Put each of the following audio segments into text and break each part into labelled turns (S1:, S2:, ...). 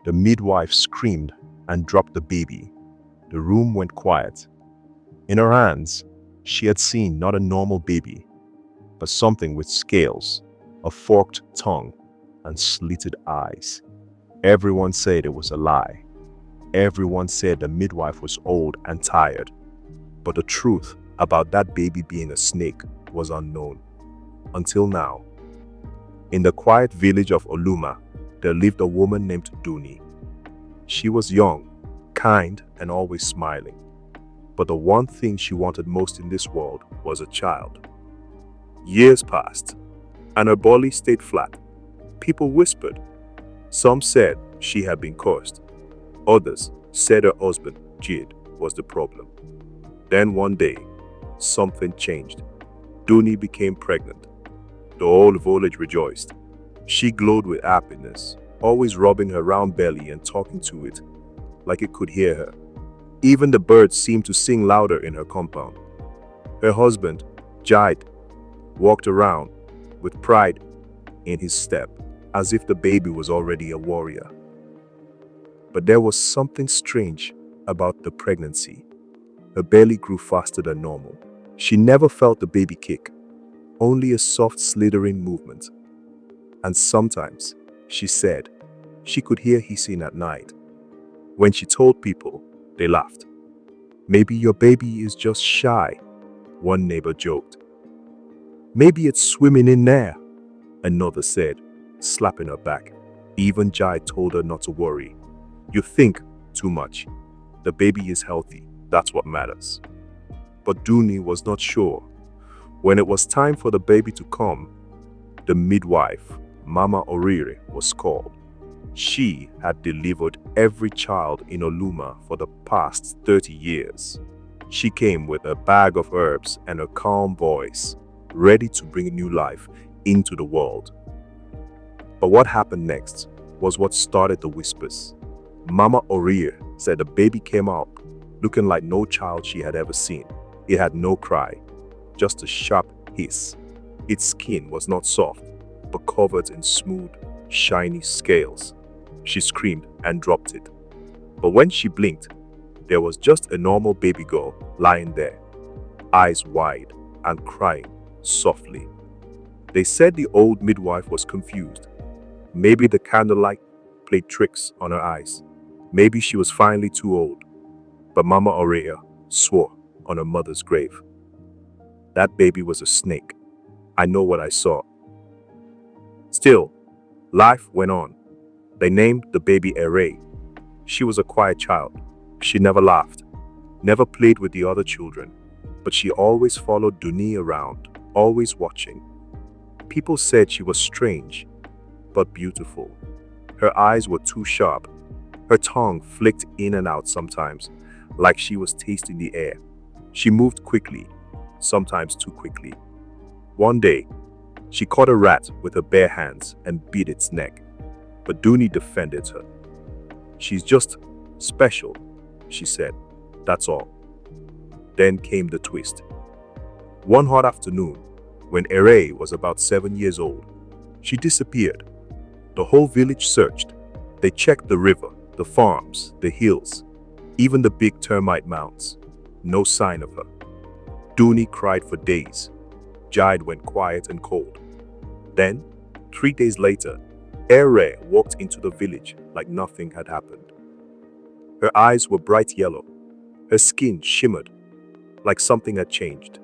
S1: The midwife screamed and dropped the baby. The room went quiet. In her hands, she had seen not a normal baby, but something with scales, a forked tongue, and slitted eyes. Everyone said it was a lie. Everyone said the midwife was old and tired. But the truth about that baby being a snake was unknown. Until now. In the quiet village of Oluma, there lived a woman named Duni. She was young, kind, and always smiling. But the one thing she wanted most in this world was a child. Years passed, and her body stayed flat. People whispered. Some said she had been cursed. Others said her husband, Jid, was the problem. Then one day, something changed. Duni became pregnant. The whole village rejoiced. She glowed with happiness, always rubbing her round belly and talking to it like it could hear her. Even the birds seemed to sing louder in her compound. Her husband, Jid, walked around with pride in his step, as if the baby was already a warrior. But there was something strange about the pregnancy. Her belly grew faster than normal. She never felt the baby kick, only a soft slithering movement. And sometimes, she said, she could hear hissing at night. When she told people, they laughed. Maybe your baby is just shy, one neighbor joked. Maybe it's swimming in there, another said, slapping her back. Even Jai told her not to worry. You think too much. The baby is healthy, that's what matters. But Duni was not sure. When it was time for the baby to come, the midwife, Mama Orire, was called. She had delivered every child in Oluma for the past 30 years. She came with a bag of herbs and a calm voice, ready to bring new life into the world. But what happened next was what started the whispers. Mama Orire said the baby came out looking like no child she had ever seen. It had no cry, just a sharp hiss. Its skin was not soft, but covered in smooth, shiny scales. She screamed and dropped it. But when she blinked, there was just a normal baby girl lying there, eyes wide and crying softly. They said the old midwife was confused. Maybe the candlelight played tricks on her eyes. Maybe she was finally too old. But Mama Aurea swore on her mother's grave. That baby was a snake. I know what I saw. Still, life went on. They named the baby Ere. She was a quiet child. She never laughed, never played with the other children, but she always followed Duni around, always watching. People said she was strange, but beautiful. Her eyes were too sharp. Her tongue flicked in and out sometimes, like she was tasting the air. She moved quickly, sometimes too quickly. One day, she caught a rat with her bare hands and bit its neck. But Duni defended her. She's just special, she said. That's all. Then came the twist. One hot afternoon, when Ere was about 7 years old, she disappeared. The whole village searched. They checked the river, the farms, the hills, even the big termite mounds. No sign of her. Duni cried for days. Jide went quiet and cold. Then, 3 days later, Ere walked into the village like nothing had happened. Her eyes were bright yellow. Her skin shimmered like something had changed.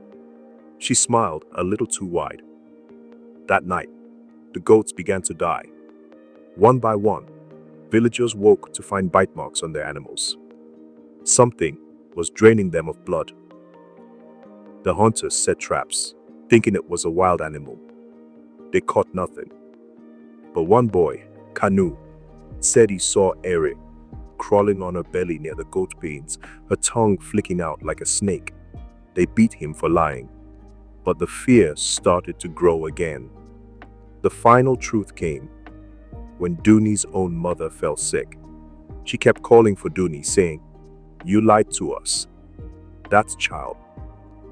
S1: She smiled a little too wide. That night, the goats began to die. One by one, villagers woke to find bite marks on their animals. Something was draining them of blood. The hunters set traps, thinking it was a wild animal. They caught nothing. But one boy, Kanu, said he saw Ere crawling on her belly near the goat pens, her tongue flicking out like a snake. They beat him for lying. But the fear started to grow again. The final truth came when Duni's own mother fell sick. She kept calling for Duni, saying, "You lied to us. That child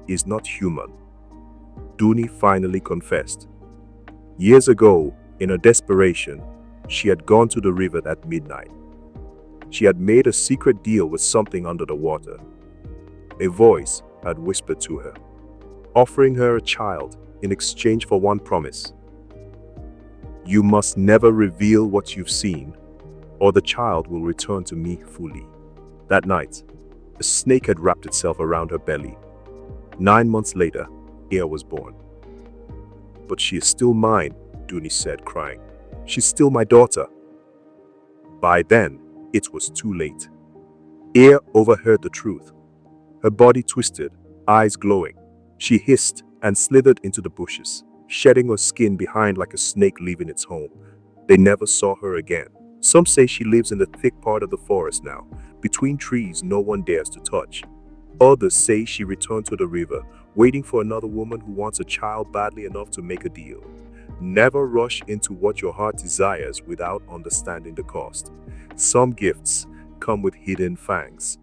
S1: is not human." Duni finally confessed. Years ago, in her desperation, she had gone to the river at midnight. She had made a secret deal with something under the water. A voice had whispered to her, offering her a child in exchange for one promise. You must never reveal what you've seen, or the child will return to me fully. That night, a snake had wrapped itself around her belly. 9 months later, Ea was born. But she is still mine, Duni said, crying. She's still my daughter. By then, it was too late. Ea overheard the truth. Her body twisted, eyes glowing. She hissed and slithered into the bushes, shedding her skin behind like a snake leaving its home. They never saw her again. Some say she lives in the thick part of the forest now, between trees no one dares to touch. Others say she returned to the river, waiting for another woman who wants a child badly enough to make a deal. Never rush into what your heart desires without understanding the cost. Some gifts come with hidden fangs.